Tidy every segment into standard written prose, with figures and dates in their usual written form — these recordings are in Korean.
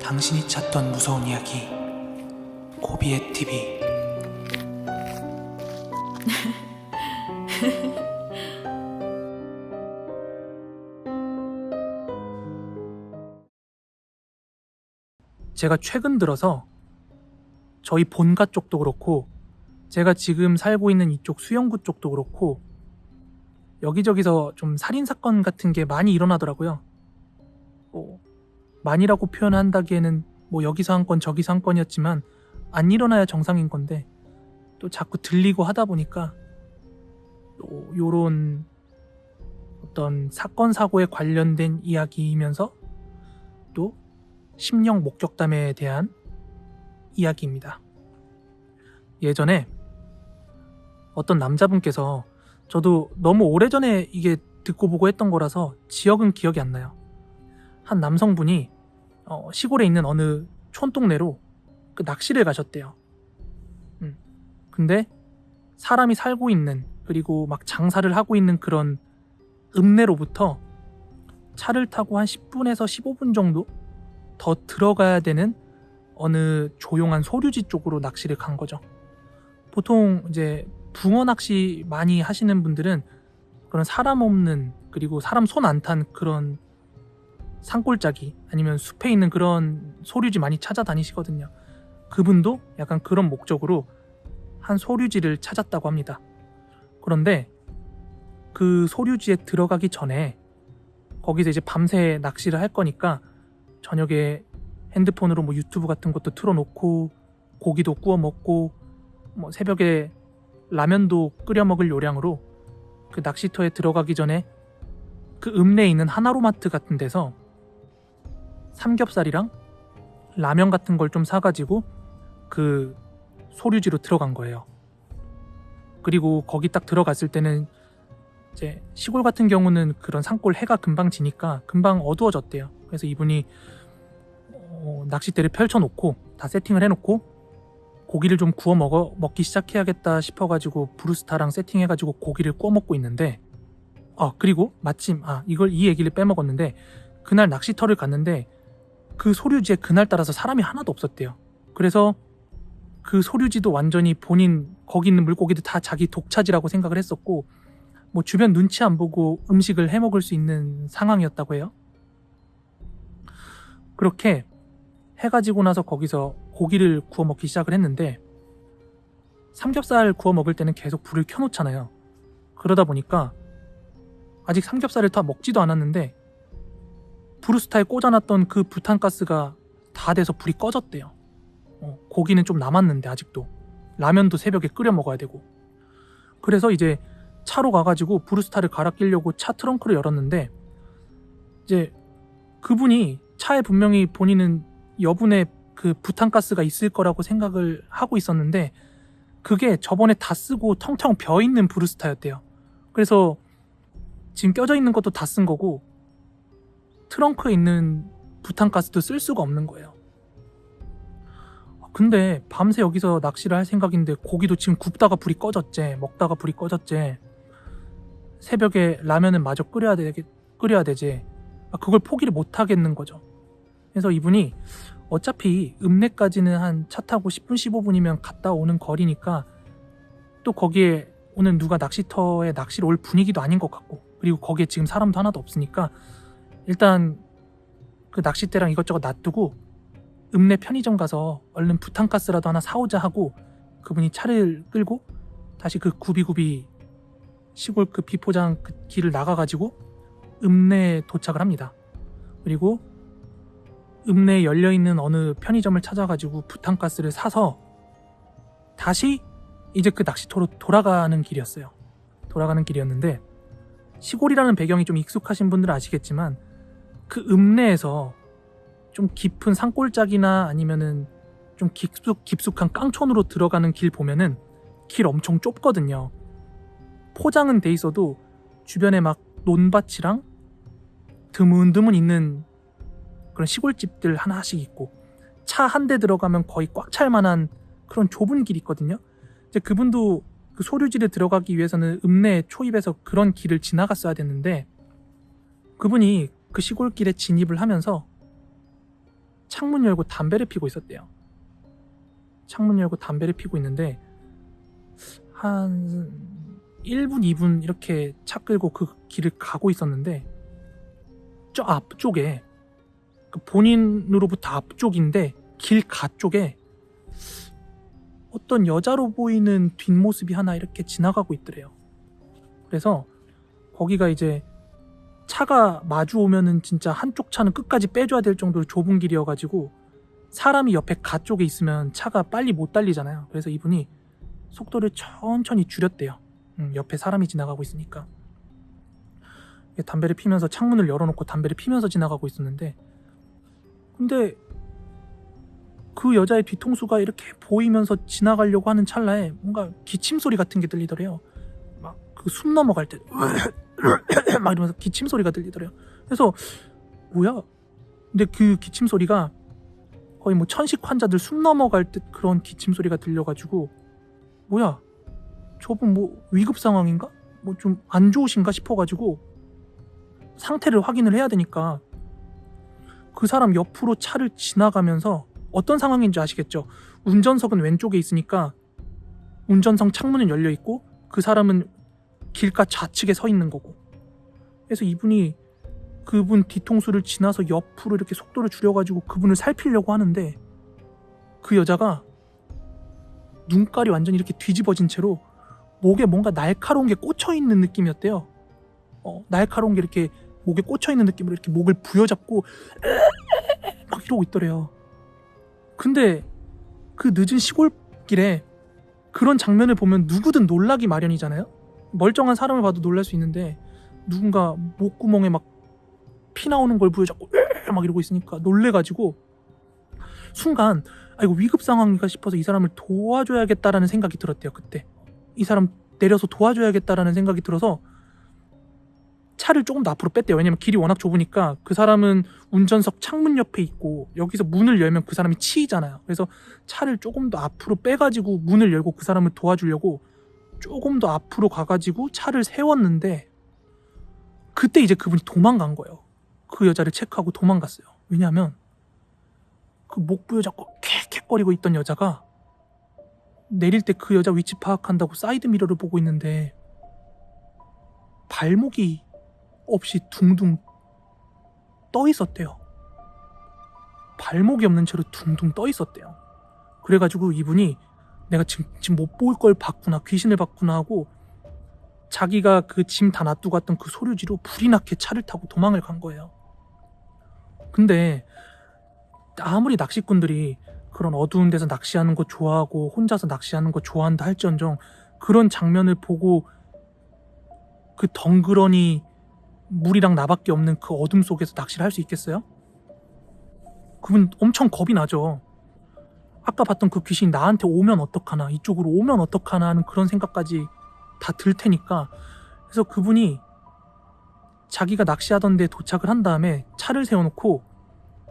당신이 찾던 무서운 이야기 고비의 TV. 제가 최근 들어서 저희 본가 쪽도 그렇고 제가 지금 살고 있는 이쪽 수영구 쪽도 그렇고 여기저기서 좀 살인사건 같은 게 많이 일어나더라고요. 많이라고 표현한다기에는 여기서 한 건 저기서 한 건이었지만 안 일어나야 정상인 건데 또 자꾸 들리고 하다 보니까 요런 어떤 사건 사고에 관련된 이야기이면서 또 심령 목격담에 대한 이야기입니다. 예전에 어떤 남자분께서, 저도 너무 오래전에 이게 듣고 보고 했던 거라서 지역은 기억이 안 나요. 한 남성분이 시골에 있는 어느 촌동네로 그 낚시를 가셨대요. 근데 사람이 살고 있는, 그리고 막 장사를 하고 있는 그런 읍내로부터 차를 타고 한 10분에서 15분 정도 더 들어가야 되는 어느 조용한 소류지 쪽으로 낚시를 간 거죠. 보통 이제 붕어 낚시 많이 하시는 분들은 그런 사람 없는, 그리고 사람 손 안 탄 그런 산골짜기 아니면 숲에 있는 그런 소류지 많이 찾아다니시거든요. 그분도 약간 그런 목적으로 한 소류지를 찾았다고 합니다. 그런데 그 소류지에 들어가기 전에 거기서 이제 밤새 낚시를 할 거니까 저녁에 핸드폰으로 유튜브 같은 것도 틀어놓고 고기도 구워 먹고 새벽에 라면도 끓여 먹을 요량으로 그 낚시터에 들어가기 전에 그 읍내에 있는 하나로마트 같은 데서 삼겹살이랑 라면 같은 걸 좀 사가지고 그 소류지로 들어간 거예요. 그리고 거기 딱 들어갔을 때는 이제 시골 같은 경우는 그런 산골 해가 금방 지니까 금방 어두워졌대요. 그래서 이분이 낚싯대를 펼쳐놓고 다 세팅을 해놓고 고기를 좀 구워 먹기 시작해야겠다 싶어가지고 브루스타랑 세팅해가지고 고기를 구워 먹고 있는데, 그리고 마침 이 얘기를 빼먹었는데, 그날 낚시터를 갔는데 그 소류지에 그날따라서 사람이 하나도 없었대요. 그래서 그 소류지도 완전히 본인 거기 있는 물고기들 다 자기 독차지라고 생각을 했었고 주변 눈치 안 보고 음식을 해 먹을 수 있는 상황이었다고 해요. 그렇게 해가지고 나서 거기서 고기를 구워 먹기 시작을 했는데, 삼겹살 구워 먹을 때는 계속 불을 켜놓잖아요. 그러다 보니까 아직 삼겹살을 다 먹지도 않았는데 브루스타에 꽂아놨던 그 부탄가스가 다 돼서 불이 꺼졌대요. 고기는 좀 남았는데 아직도 라면도 새벽에 끓여 먹어야 되고. 그래서 이제 차로 가가지고 브루스타를 갈아 끼려고 차 트렁크를 열었는데, 이제 그분이 차에 분명히 본인은 여분의 그 부탄가스가 있을 거라고 생각을 하고 있었는데 그게 저번에 다 쓰고 텅텅 비어있는 브루스타였대요. 그래서 지금 껴져 있는 것도 다 쓴 거고 트렁크에 있는 부탄가스도 쓸 수가 없는 거예요. 근데 밤새 여기서 낚시를 할 생각인데 고기도 지금 굽다가 불이 꺼졌제, 먹다가 불이 꺼졌제, 새벽에 라면은 마저 끓여야 되지, 그걸 포기를 못 하겠는 거죠. 그래서 이분이 어차피 읍내까지는 한 차 타고 10분 15분이면 갔다 오는 거리니까 또 거기에 오늘 누가 낚시터에 낚시를 올 분위기도 아닌 것 같고, 그리고 거기에 지금 사람도 하나도 없으니까 일단 그 낚싯대랑 이것저것 놔두고 읍내 편의점 가서 얼른 부탄가스라도 하나 사오자 하고 그분이 차를 끌고 다시 그 구비구비 시골 그 비포장 그 길을 나가가지고 읍내에 도착을 합니다. 그리고 읍내에 열려있는 어느 편의점을 찾아가지고 부탄가스를 사서 다시 이제 그 낚시터로 돌아가는 길이었는데, 시골이라는 배경이 좀 익숙하신 분들은 아시겠지만 그 읍내에서 좀 깊은 산골짜기나 아니면은 좀 깊숙한 깡촌으로 들어가는 길 보면은 길 엄청 좁거든요. 포장은 돼 있어도 주변에 막 논밭이랑 드문드문 있는 그런 시골집들 하나씩 있고 차 한 대 들어가면 거의 꽉 찰 만한 그런 좁은 길이 있거든요. 이제 그분도 그 소류지를 들어가기 위해서는 읍내 초입에서 그런 길을 지나갔어야 됐는데 그분이 그 시골길에 진입을 하면서 창문 열고 담배를 피고 있었대요. 창문 열고 담배를 피고 있는데 한 1분, 2분 이렇게 차 끌고 그 길을 가고 있었는데 저 앞쪽에 본인으로부터 앞쪽인데 길 가쪽에 어떤 여자로 보이는 뒷모습이 하나 이렇게 지나가고 있더래요. 그래서 거기가 이제 차가 마주 오면은 진짜 한쪽 차는 끝까지 빼줘야 될 정도로 좁은 길이어가지고 사람이 옆에 가쪽에 있으면 차가 빨리 못 달리잖아요. 그래서 이분이 속도를 천천히 줄였대요. 옆에 사람이 지나가고 있으니까. 담배를 피면서 창문을 열어놓고 담배를 피면서 지나가고 있었는데, 근데 그 여자의 뒤통수가 이렇게 보이면서 지나가려고 하는 찰나에 뭔가 기침 소리 같은 게 들리더래요. 막 그 숨 넘어갈 때 막 이러면서 기침 소리가 들리더래요. 그래서 뭐야? 근데 그 기침 소리가 거의 뭐 천식 환자들 숨 넘어갈 듯 그런 기침 소리가 들려가지고 뭐야? 저분 뭐 위급 상황인가? 뭐 좀 안 좋으신가 싶어가지고 상태를 확인을 해야 되니까 그 사람 옆으로 차를 지나가면서 어떤 상황인지 아시겠죠? 운전석은 왼쪽에 있으니까 운전석 창문은 열려 있고 그 사람은 길가 좌측에 서 있는 거고. 그래서 이분이 그분 뒤통수를 지나서 옆으로 이렇게 속도를 줄여가지고 그분을 살피려고 하는데 그 여자가 눈깔이 완전히 이렇게 뒤집어진 채로 목에 뭔가 날카로운 게 꽂혀있는 느낌이었대요. 날카로운 게 이렇게 목에 꽂혀있는 느낌으로 이렇게 목을 부여잡고 막 이러고 있더래요. 근데 그 늦은 시골길에 그런 장면을 보면 누구든 놀라기 마련이잖아요. 멀쩡한 사람을 봐도 놀랄 수 있는데 누군가 목구멍에 막 피 나오는 걸 부여잡고 막 이러고 있으니까 놀래가지고 순간 이거 위급 상황인가 싶어서 이 사람을 도와줘야겠다라는 생각이 들었대요. 그때 이 사람 내려서 도와줘야겠다라는 생각이 들어서 차를 조금 더 앞으로 뺐대요. 왜냐면 길이 워낙 좁으니까 그 사람은 운전석 창문 옆에 있고 여기서 문을 열면 그 사람이 치이잖아요. 그래서 차를 조금 더 앞으로 빼가지고 문을 열고 그 사람을 도와주려고 조금 더 앞으로 가가지고 차를 세웠는데 그때 이제 그분이 도망간 거예요. 그 여자를 체크하고 도망갔어요. 왜냐하면 그 목 부여잡고 캑캑거리고 있던 여자가 내릴 때 그 여자 위치 파악한다고 사이드 미러를 보고 있는데 발목이 없이 둥둥 떠 있었대요. 발목이 없는 채로 둥둥 떠 있었대요. 그래가지고 이분이 내가 지금 못 볼 걸 봤구나, 귀신을 봤구나 하고 자기가 그 짐 다 놔두고 왔던 그 소류지로 불이 나게 차를 타고 도망을 간 거예요. 근데 아무리 낚시꾼들이 그런 어두운 데서 낚시하는 거 좋아하고 혼자서 낚시하는 거 좋아한다 할지언정 그런 장면을 보고 그 덩그러니 물이랑 나밖에 없는 그 어둠 속에서 낚시를 할 수 있겠어요? 그분 엄청 겁이 나죠. 아까 봤던 그 귀신이 나한테 오면 어떡하나, 이쪽으로 오면 어떡하나 하는 그런 생각까지 다 들 테니까. 그래서 그분이 자기가 낚시하던 데 도착을 한 다음에 차를 세워놓고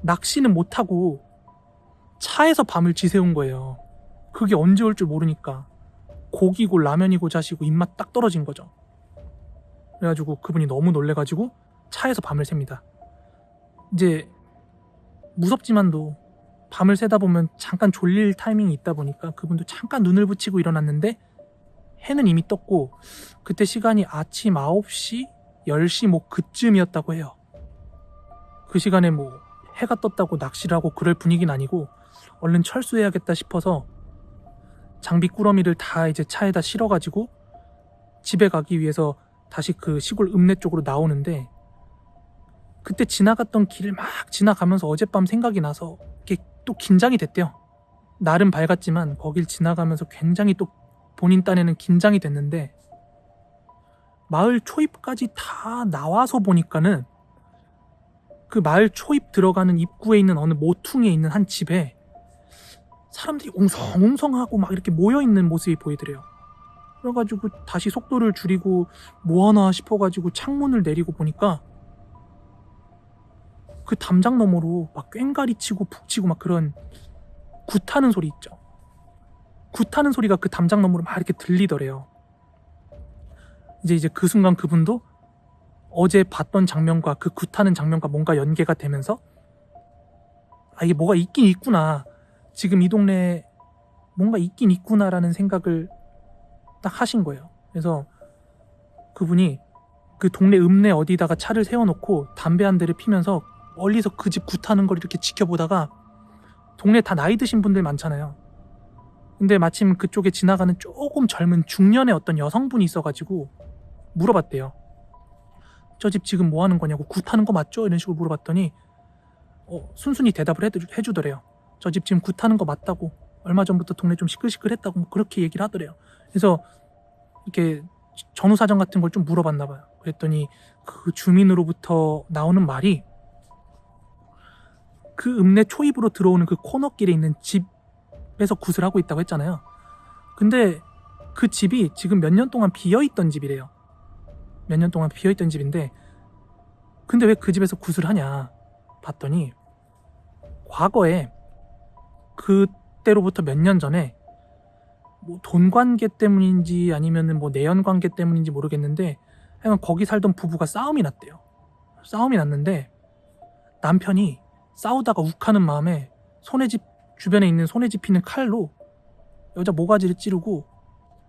낚시는 못하고 차에서 밤을 지새운 거예요. 그게 언제 올 줄 모르니까 고기고 라면이고 자시고 입맛 딱 떨어진 거죠. 그래가지고 그분이 너무 놀래가지고 차에서 밤을 셉니다. 이제 무섭지만도 밤을 새다 보면 잠깐 졸릴 타이밍이 있다 보니까 그분도 잠깐 눈을 붙이고 일어났는데 해는 이미 떴고 그때 시간이 아침 9시, 10시 뭐 그쯤이었다고 해요. 그 시간에 뭐 해가 떴다고 낚시를 하고 그럴 분위기는 아니고 얼른 철수해야겠다 싶어서 장비 꾸러미를 다 이제 차에다 실어가지고 집에 가기 위해서 다시 그 시골 읍내 쪽으로 나오는데 그때 지나갔던 길을 막 지나가면서 어젯밤 생각이 나서 이게 또 긴장이 됐대요. 날은 밝았지만 거길 지나가면서 굉장히 또 본인 딴에는 긴장이 됐는데 마을 초입까지 다 나와서 보니까는 그 마을 초입 들어가는 입구에 있는 어느 모퉁이에 있는 한 집에 사람들이 웅성웅성하고 막 이렇게 모여있는 모습이 보이더래요. 그래가지고 다시 속도를 줄이고 뭐하나 싶어가지고 창문을 내리고 보니까 그 담장 너머로 막 꽹가리 치고 푹 치고 막 그런 굿하는 소리 있죠. 굿하는 소리가 그 담장 너머로 막 이렇게 들리더래요. 이제 그 순간 그분도 어제 봤던 장면과 그 굿하는 장면과 뭔가 연계가 되면서 아, 이게 뭐가 있긴 있구나. 지금 이 동네에 뭔가 있긴 있구나라는 생각을 딱 하신 거예요. 그래서 그분이 그 동네 읍내 어디다가 차를 세워놓고 담배 한 대를 피면서 멀리서 그 집 굿하는 걸 이렇게 지켜보다가, 동네 다 나이 드신 분들 많잖아요. 근데 마침 그쪽에 지나가는 조금 젊은 중년의 어떤 여성분이 있어가지고 물어봤대요. 저 집 지금 뭐 하는 거냐고, 굿하는 거 맞죠? 이런 식으로 물어봤더니 순순히 대답을 해주더래요. 저 집 지금 굿하는 거 맞다고, 얼마 전부터 동네 좀 시끌시끌했다고 뭐 그렇게 얘기를 하더래요. 그래서 이렇게 전후 사정 같은 걸 좀 물어봤나 봐요. 그랬더니 그 주민으로부터 나오는 말이, 그 읍내 초입으로 들어오는 그 코너길에 있는 집에서 굿을 하고 있다고 했잖아요. 근데 그 집이 지금 몇 년 동안 비어있던 집이래요. 몇 년 동안 비어있던 집인데, 근데 왜 그 집에서 굿을 하냐 봤더니, 과거에 그때로부터 몇 년 전에 뭐 돈 관계 때문인지 아니면은 뭐 내연 관계 때문인지 모르겠는데, 하여간 거기 살던 부부가 싸움이 났대요. 싸움이 났는데 남편이 싸우다가 욱하는 마음에 주변에 있는 손에 집히는 칼로 여자 모가지를 찌르고,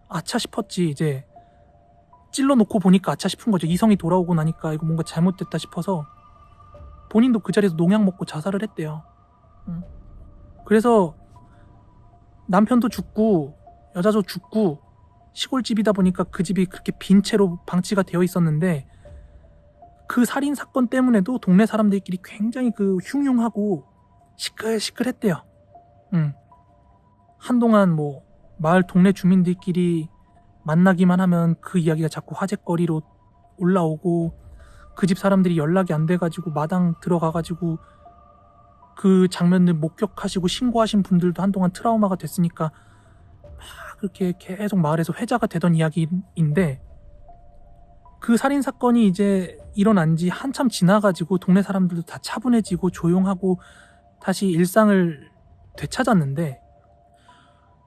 아차 싶었지. 이제 찔러놓고 보니까 아차 싶은 거죠. 이성이 돌아오고 나니까 이거 뭔가 잘못됐다 싶어서 본인도 그 자리에서 농약 먹고 자살을 했대요. 그래서 남편도 죽고 여자도 죽고, 시골집이다 보니까 그 집이 그렇게 빈 채로 방치가 되어 있었는데, 그 살인 사건 때문에도 동네 사람들끼리 굉장히 그 흉흉하고 시끌시끌했대요. 한동안 뭐 마을 동네 주민들끼리 만나기만 하면 그 이야기가 자꾸 화제거리로 올라오고, 그 집 사람들이 연락이 안 돼가지고 마당 들어가가지고 그 장면을 목격하시고 신고하신 분들도 한동안 트라우마가 됐으니까 막 그렇게 계속 마을에서 회자가 되던 이야기인데, 그 살인 사건이 이제 일어난 지 한참 지나가지고 동네 사람들도 다 차분해지고 조용하고 다시 일상을 되찾았는데,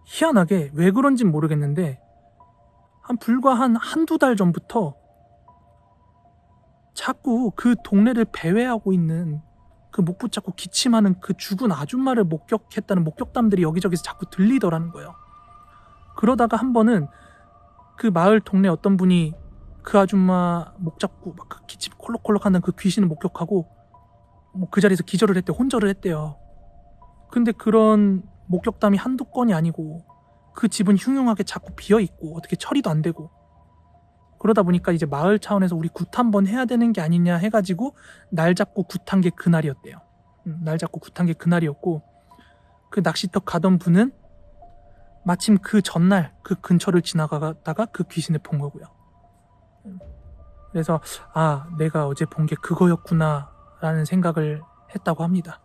희한하게 왜 그런진 모르겠는데 불과 한두 달 전부터 자꾸 그 동네를 배회하고 있는, 그 목 붙잡고 기침하는 그 죽은 아줌마를 목격했다는 목격담들이 여기저기서 자꾸 들리더라는 거예요. 그러다가 한 번은 그 마을 동네 어떤 분이 그 아줌마 목 잡고 막 그 기침 콜록콜록 하는 그 귀신을 목격하고 뭐 그 자리에서 기절을 했대요. 혼절을 했대요. 근데 그런 목격담이 한두 건이 아니고, 그 집은 흉흉하게 자꾸 비어있고 어떻게 처리도 안 되고, 그러다 보니까 이제 마을 차원에서 우리 굿 한번 해야 되는 게 아니냐 해가지고 날 잡고 굿한 게 그날이었대요. 날 잡고 굿한 게 그날이었고, 그 낚시터 가던 분은 마침 그 전날 그 근처를 지나가다가 그 귀신을 본 거고요. 그래서 내가 어제 본 게 그거였구나 라는 생각을 했다고 합니다.